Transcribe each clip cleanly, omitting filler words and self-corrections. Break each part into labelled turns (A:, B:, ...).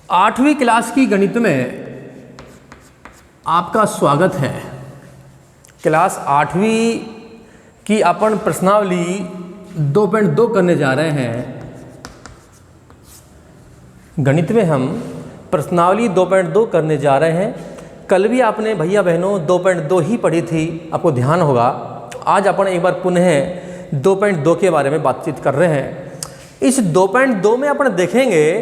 A: 8वीं क्लास की गणित में आपका स्वागत है। क्लास 8वीं की अपन प्रश्नावली 2.2 करने जा रहे हैं। गणित में हम प्रश्नावली 2.2 करने जा रहे हैं। कल भी आपने भैया बहनों 2.2 ही पढ़ी थी, आपको ध्यान होगा। आज अपन एक बार पुनः 2.2 के बारे में बातचीत कर रहे हैं। इस 2.2 में अपन देखेंगे,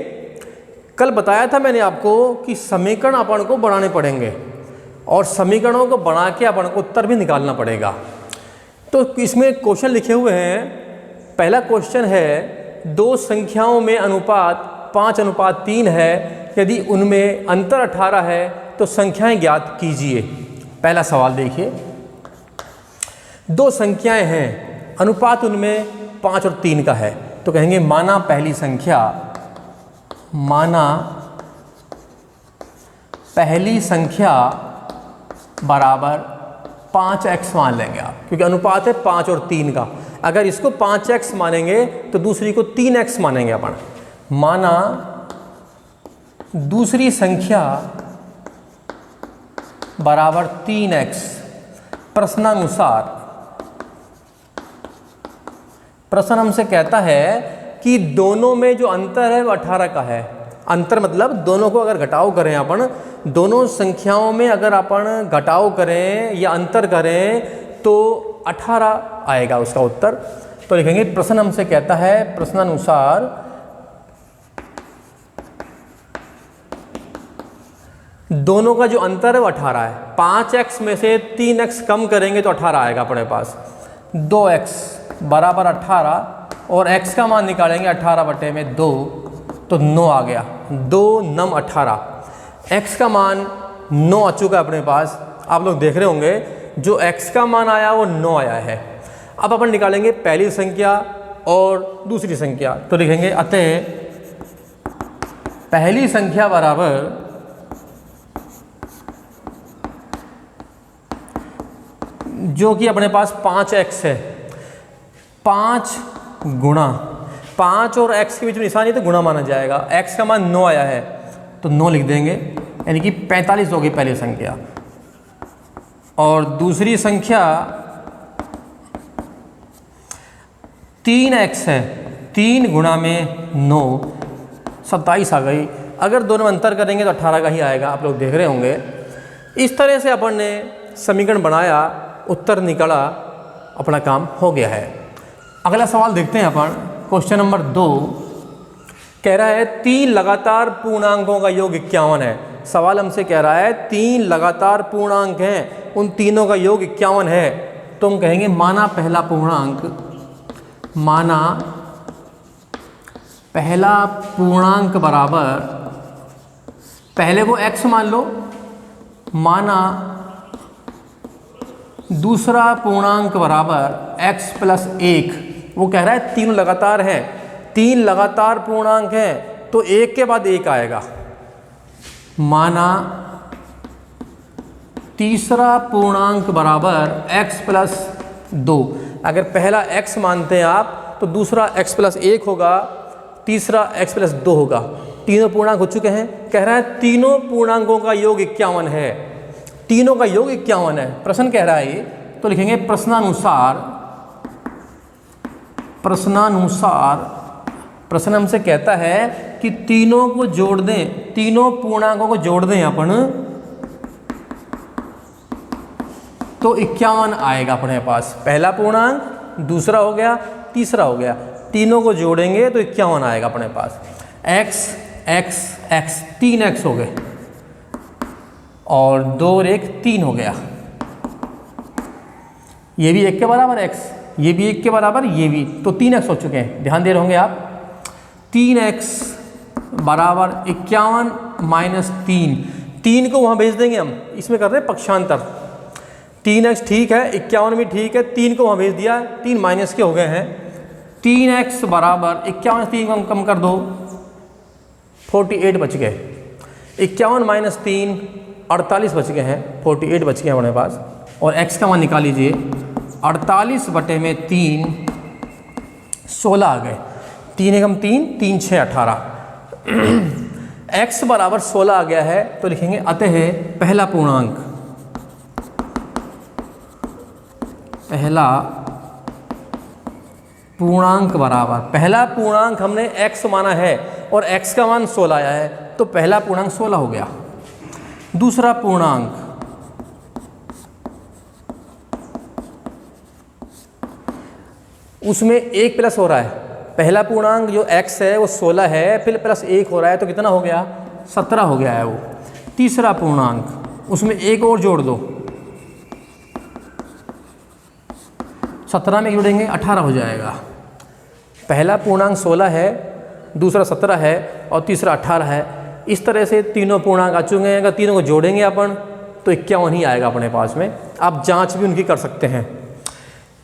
A: कल बताया था मैंने आपको कि समीकरण अपन को बढ़ाने पड़ेंगे और समीकरणों को बढ़ा के अपन को उत्तर भी निकालना पड़ेगा। तो इसमें क्वेश्चन लिखे हुए हैं। पहला क्वेश्चन है, दो संख्याओं में अनुपात 5:3 है, यदि उनमें अंतर 18 है तो संख्याएं ज्ञात कीजिए। पहला सवाल देखिए, दो संख्याएं हैं, अनुपात उनमें 5 और 3 का है, तो कहेंगे माना पहली संख्या बराबर 5x मान लेंगे आप, क्योंकि अनुपात है 5 और 3 का। अगर इसको 5x मानेंगे तो दूसरी को 3x मानेंगे अपन। माना दूसरी संख्या बराबर 3x। प्रश्नानुसार प्रश्न हमसे कहता है कि दोनों में जो अंतर है वो 18 का है। अंतर मतलब दोनों को अगर घटाव करें अपन, दोनों संख्याओं में अगर अपन घटाव करें या अंतर करें तो 18 आएगा उसका उत्तर। तो लिखेंगे, प्रश्न हमसे कहता है प्रश्नानुसार दोनों का जो अंतर है वो 18 है। 5x में से 3x कम करेंगे तो 18 आएगा अपने पास। 2x बराबर 18 और x का मान निकालेंगे 18/2 तो 9 आ गया। 2 9 18। x का मान 9 आ चुका है अपने पास। आप लोग देख रहे होंगे जो x का मान आया वो 9 आया है। अब अपन निकालेंगे पहली संख्या और दूसरी संख्या। तो लिखेंगे, अतः पहली संख्या बराबर जो कि अपने पास 5x है, 5 गुणा 5 और x के बीच में निशानी तो गुणा माना जाएगा। x का मान 9 आया है तो 9 लिख देंगे, यानी कि 45 होगी पहली संख्या। और दूसरी संख्या 3x है, 3 गुणा में 9 27 आ गई। अगर दोनों में अंतर करेंगे तो 18 का ही आएगा, आप लोग देख रहे होंगे। इस तरह से अपन ने समीकरण बनाया, उत्तर निकला, अपना काम हो गया है। अगला सवाल देखते हैं अपन। क्वेश्चन नंबर 2 कह रहा है 3 लगातार पूर्णांकों का योग 51 है। सवाल हमसे कह रहा है 3 लगातार पूर्णांक हैं, उन तीनों का योग 51 है। तो हम कहेंगे माना पहला पूर्णांक बराबर, पहले को x मान लो, माना दूसरा पूर्णांक बराबर x + 1। वो कह रहा है तीनों लगातार हैं, 3 लगातार पूर्णांक हैं तो एक के बाद एक आएगा। माना तीसरा पूर्णांक बराबर x + 2। अगर पहला x मानते हैं आप तो दूसरा x + 1 होगा, तीसरा x + 2 होगा। तीनों पूर्णांक हो चुके हैं। कह रहा है तीनों पूर्णांकों का योग 51 है, तीनों का योग 51 है। प्रश्न कह रहा है ये, तो लिखेंगे प्रश्नानुसार प्रश्न हमसे कहता है कि तीनों को जोड़ दें, तीनों पूर्णांकों को जोड़ दें अपन तो 51 आएगा अपने पास। पहला पूर्णांक, दूसरा हो गया, तीसरा हो गया, तीनों को जोड़ेंगे तो 51 आएगा अपने पास। x x x 3x हो गए और 2 और 1 3 हो गया। ये भी 1 के बराबर x, ये भी 1 के बराबर, ये भी, तो 3x हो चुके हैं। ध्यान दे रहे होंगे आप। 3x बराबर 51 - 3। 3 को वहाँ भेज देंगे हम, इसमें कर रहे हैं पक्षांतर। 3x ठीक है, 51 भी ठीक है, 3 को वहाँ भेज दिया, 3 माइनस के हो गए हैं। 3x बराबर 51 3 को कम कर दो, 48 बच गए। 51 - 3 48 बच गए हैं, 48 बच गए हमारे पास। और x का मान निकाल लीजिए, 48/3 16 आ गए। 3 एकम 3, 3 6 18। x बराबर 16 आ गया है तो लिखेंगे अतः पहला पूर्णांक बराबर, पहला पूर्णांक हमने x माना है और x का मान 16 आया है तो पहला पूर्णांक 16 हो गया। दूसरा पूर्णांक उसमें 1 प्लस हो रहा है, पहला पूर्णांक जो x है वो 16 है, फिर प्लस 1 हो रहा है तो कितना हो गया, 17 हो गया है वो। तीसरा पूर्णांक उसमें 1 और जोड़ दो, 17 में जोड़ेंगे 18 हो जाएगा। पहला पूर्णांक 16 है, दूसरा 17 है और तीसरा 18 है। इस तरह से तीनों पूर्णांक आ चुके हैं। अगर तीनों को जोड़ेंगे अपन तो 51 ही आएगा अपने पास में। आप जांच भी उनकी कर सकते हैं।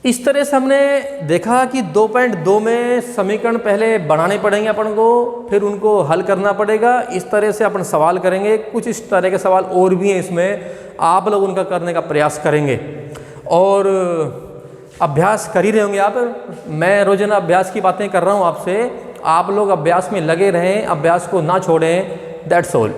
A: इस तरह से हमने देखा कि 2.2 में समीकरण पहले बनाने पड़ेंगे अपन को, फिर उनको हल करना पड़ेगा। इस तरह से अपन सवाल करेंगे। कुछ इस तरह के सवाल और भी हैं इसमें, आप लोग उनका करने का प्रयास करेंगे और अभ्यास कर ही रहे होंगे आप। मैं रोजाना अभ्यास की बातें कर रहा हूँ आपसे, आप लोग अभ्यास में लगे रहें, अभ्यास को ना छोड़ें। That's all.